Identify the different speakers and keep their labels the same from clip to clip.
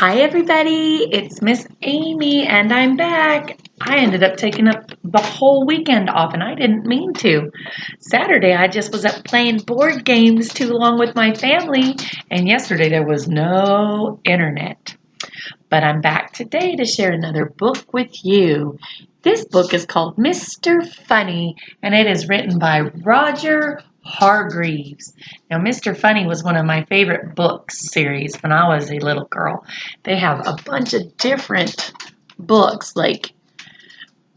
Speaker 1: Hi everybody, it's Miss Amy and I'm back. I ended up taking up the whole weekend off and I didn't mean to. Saturday I just was up playing board games too long with my family, and yesterday there was no internet. But I'm back today to share another book with you. This book is called Mr. Funny and it is written by Roger Hargreaves. Now, Mr. Funny was one of my favorite books series when I was a little girl. They have a bunch of different books like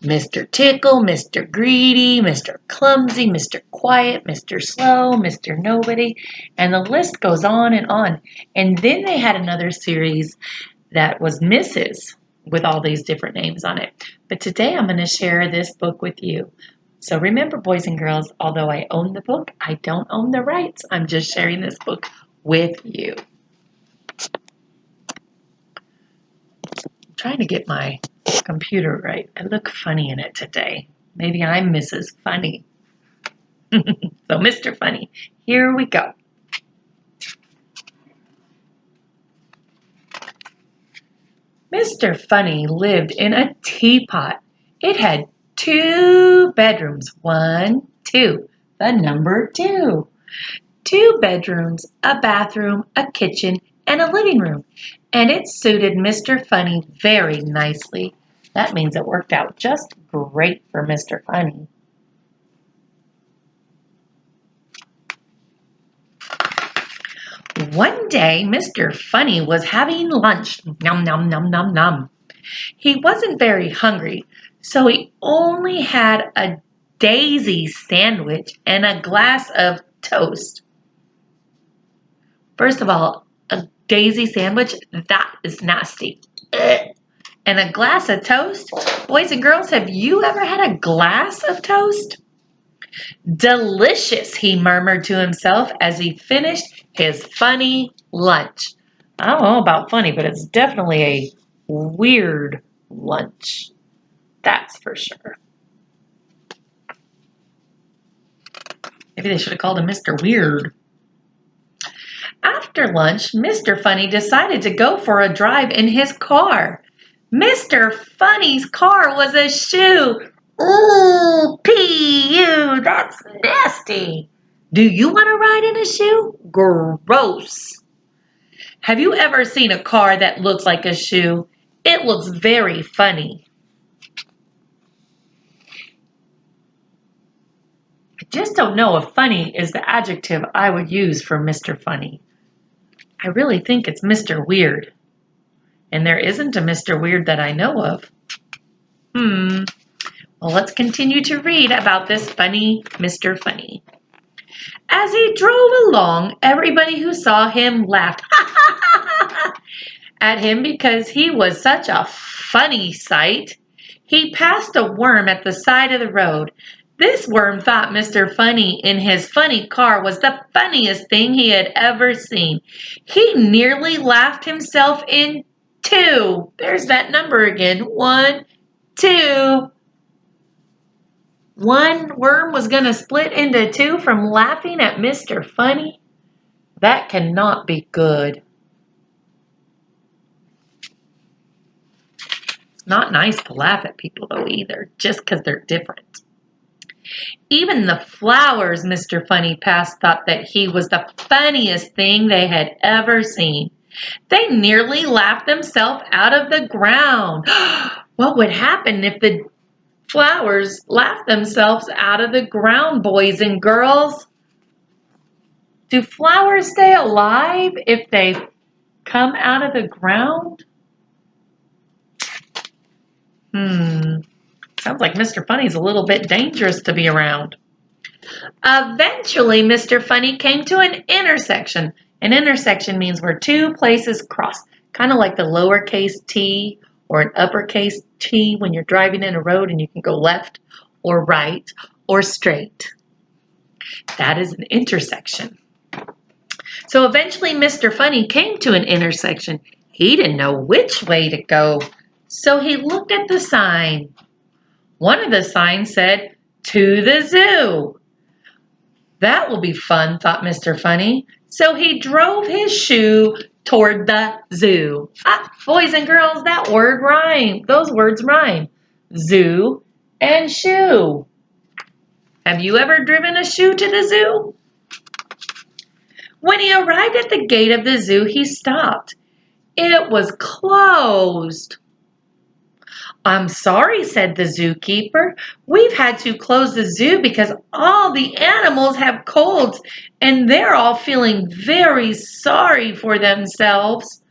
Speaker 1: Mr. Tickle, Mr. Greedy, Mr. Clumsy, Mr. Quiet, Mr. Slow, Mr. Nobody, and the list goes on and on. And then they had another series that was Mrs. with all these different names on it. But today I'm going to share this book with you. So remember, boys and girls, although I own the book, I don't own the rights. I'm just sharing this book with you. I'm trying to get my computer right. I look funny in it today. Maybe I'm Mrs. Funny. So Mr. Funny, here we go. Mr. Funny lived in a teapot. It had 2 bedrooms. 1, 2. The number 2. 2 bedrooms, a bathroom, a kitchen, and a living room. And it suited Mr. Funny very nicely. That means it worked out just great for Mr. Funny. One day, Mr. Funny was having lunch. Nom, nom, nom, nom, nom. He wasn't very hungry, so he only had a daisy sandwich and a glass of toast. First of all, a daisy sandwich, that is nasty. Ugh. And a glass of toast? Boys and girls, have you ever had a glass of toast? Delicious, he murmured to himself as he finished his funny lunch. I don't know about funny, but it's definitely a weird lunch. That's for sure. Maybe they should have called him Mr. Weird. After lunch, Mr. Funny decided to go for a drive in his car. Mr. Funny's car was a shoe. Ooh, P.U., that's nasty. Do you want to ride in a shoe? Gross. Have you ever seen a car that looks like a shoe? It looks very funny. I just don't know if funny is the adjective I would use for Mr. Funny. I really think it's Mr. Weird. And there isn't a Mr. Weird that I know of. Well, let's continue to read about this funny Mr. Funny. As he drove along, everybody who saw him laughed at him because he was such a funny sight. He passed a worm at the side of the road. This worm thought Mr. Funny in his funny car was the funniest thing he had ever seen. He nearly laughed himself in 2. There's that number again. 1, 2. One worm was going to split into 2 from laughing at Mr. Funny? That cannot be good. It's not nice to laugh at people, though, either, just because they're different. Even the flowers Mr. Funny passed thought that he was the funniest thing they had ever seen. They nearly laughed themselves out of the ground. What would happen if the flowers laughed themselves out of the ground, boys and girls? Do flowers stay alive if they come out of the ground? Sounds like Mr. Funny's a little bit dangerous to be around. Eventually, Mr. Funny came to an intersection. An intersection means where 2 places cross, kind of like the lowercase t or an uppercase T when you're driving in a road and you can go left or right or straight. That is an intersection. So eventually Mr. Funny came to an intersection. He didn't know which way to go, so he looked at the sign. One of the signs said, "To the zoo." That will be fun, thought Mr. Funny. So he drove his shoe toward the zoo. Ah, boys and girls, that word rhyme. Those words rhyme. Zoo and shoe. Have you ever driven a shoe to the zoo? When he arrived at the gate of the zoo, he stopped. It was closed. I'm sorry, said the zookeeper. We've had to close the zoo because all the animals have colds and they're all feeling very sorry for themselves.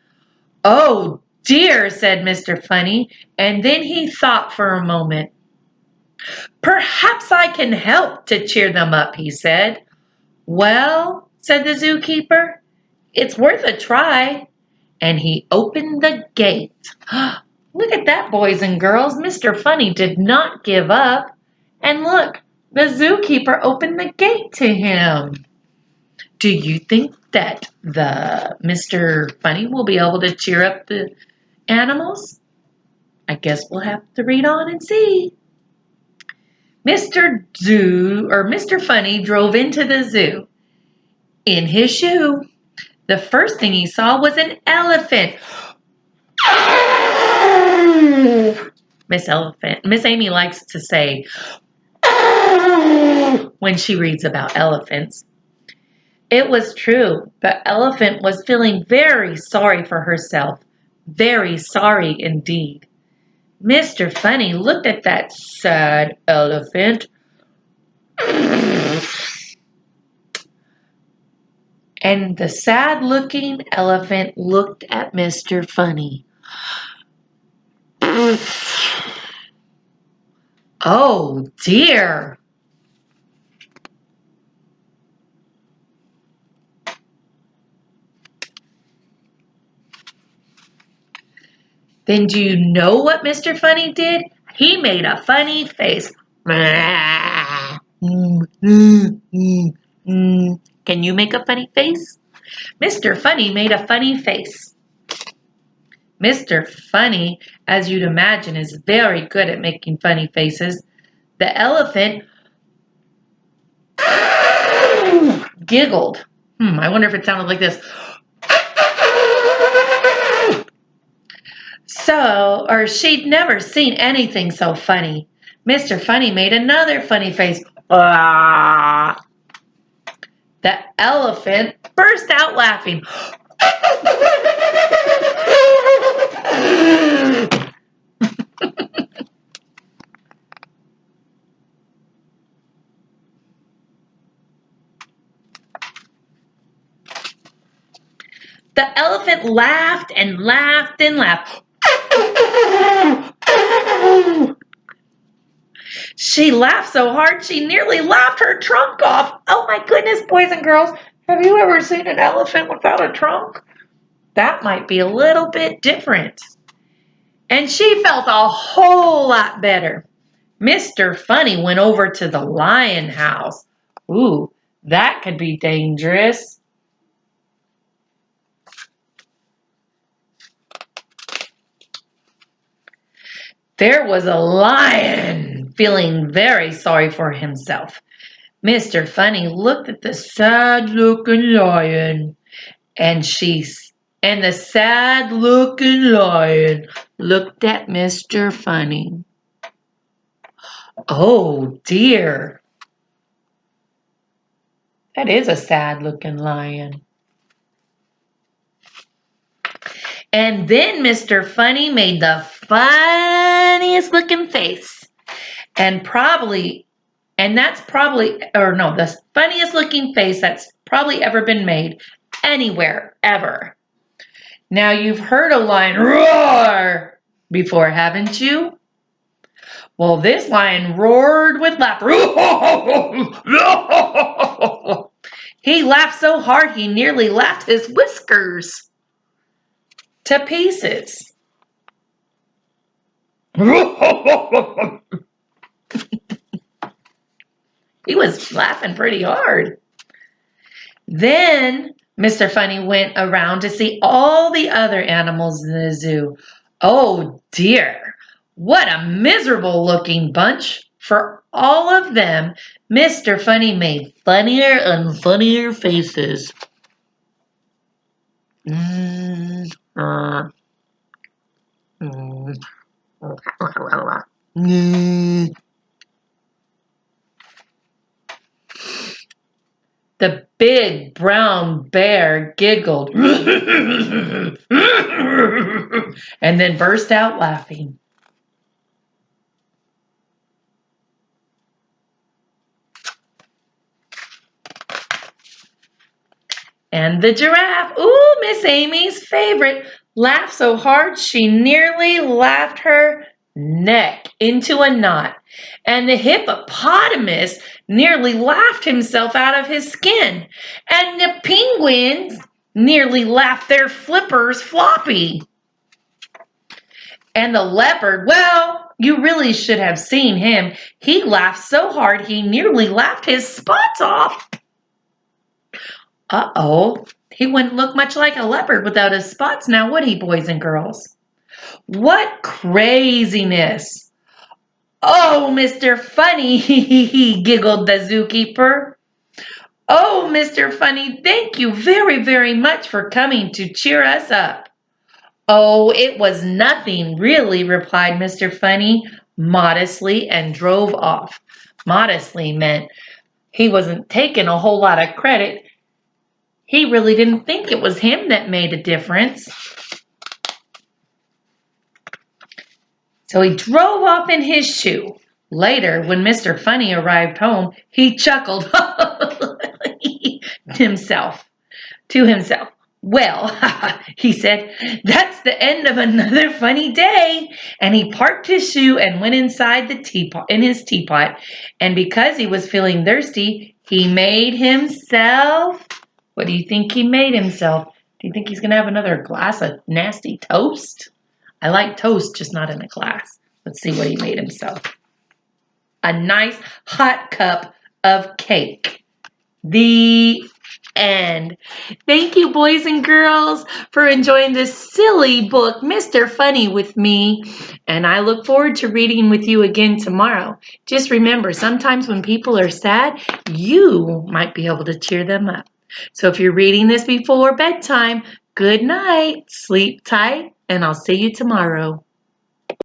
Speaker 1: Oh dear, said Mr. Funny, and then he thought for a moment. Perhaps I can help to cheer them up, he said. Well, said the zookeeper, it's worth a try. And he opened the gate. Look at that, boys and girls. Mr. Funny did not give up. And look, the zookeeper opened the gate to him. Do you think that the Mr. Funny will be able to cheer up the animals? I guess we'll have to read on and see. Mr. Funny drove into the zoo in his shoe. The first thing he saw was an elephant. Miss Amy likes to say when she reads about elephants. It was true. The elephant was feeling very sorry for herself. Very sorry indeed. Mr. Funny looked at that sad elephant. And the sad-looking elephant looked at Mr. Funny. Oh dear. Then do you know what Mr. Funny did? He made a funny face. Can you make a funny face? Mr. Funny made a funny face. Mr. Funny, as you'd imagine, is very good at making funny faces. The elephant giggled. I wonder if it sounded like this. She'd never seen anything so funny. Mr. Funny made another funny face. The elephant burst out laughing. The elephant laughed and laughed and laughed. She laughed so hard she nearly laughed her trunk off. Oh my goodness, boys and girls, have you ever seen an elephant without a trunk? That might be a little bit different. And she felt a whole lot better. Mr. Funny went over to the lion house. Ooh, that could be dangerous. There was a lion feeling very sorry for himself. Mr. Funny looked at the sad-looking lion, and the sad-looking lion looked at Mr. Funny. Oh dear. That is a sad-looking lion. And then Mr. Funny made the funniest looking face. The funniest looking face that's probably ever been made anywhere, ever. Now you've heard a lion roar before, haven't you? Well, this lion roared with laughter. He laughed so hard he nearly laughed his whiskers to pieces. He was laughing pretty hard. Then Mr. Funny went around to see all the other animals in the zoo. Oh dear, what a miserable looking bunch. For all of them, Mr. Funny made funnier and funnier faces. Uh, The big brown bear giggled and then burst out laughing. And the giraffe, ooh, Miss Amy's favorite, laughed so hard she nearly laughed her neck into a knot. And the hippopotamus nearly laughed himself out of his skin. And the penguins nearly laughed their flippers floppy. And the leopard, well, you really should have seen him. He laughed so hard he nearly laughed his spots off. Uh-oh, he wouldn't look much like a leopard without his spots now, would he, boys and girls? What craziness! Oh, Mr. Funny, giggled the zookeeper. Oh, Mr. Funny, thank you very, very much for coming to cheer us up. Oh, it was nothing, really, replied Mr. Funny modestly and drove off. Modestly meant he wasn't taking a whole lot of credit. He really didn't think it was him that made a difference. So he drove off in his shoe. Later, when Mr. Funny arrived home, he chuckled himself to himself. Well, he said, that's the end of another funny day. And he parked his shoe and went inside the teapot in his teapot. And because he was feeling thirsty, he made himself. What do you think he made himself? Do you think he's gonna have another glass of nasty toast? I like toast, just not in a glass. Let's see what he made himself. A nice hot cup of cake. The end. Thank you, boys and girls, for enjoying this silly book, Mr. Funny, with me. And I look forward to reading with you again tomorrow. Just remember, sometimes when people are sad, you might be able to cheer them up. So if you're reading this before bedtime, good night, sleep tight, and I'll see you tomorrow.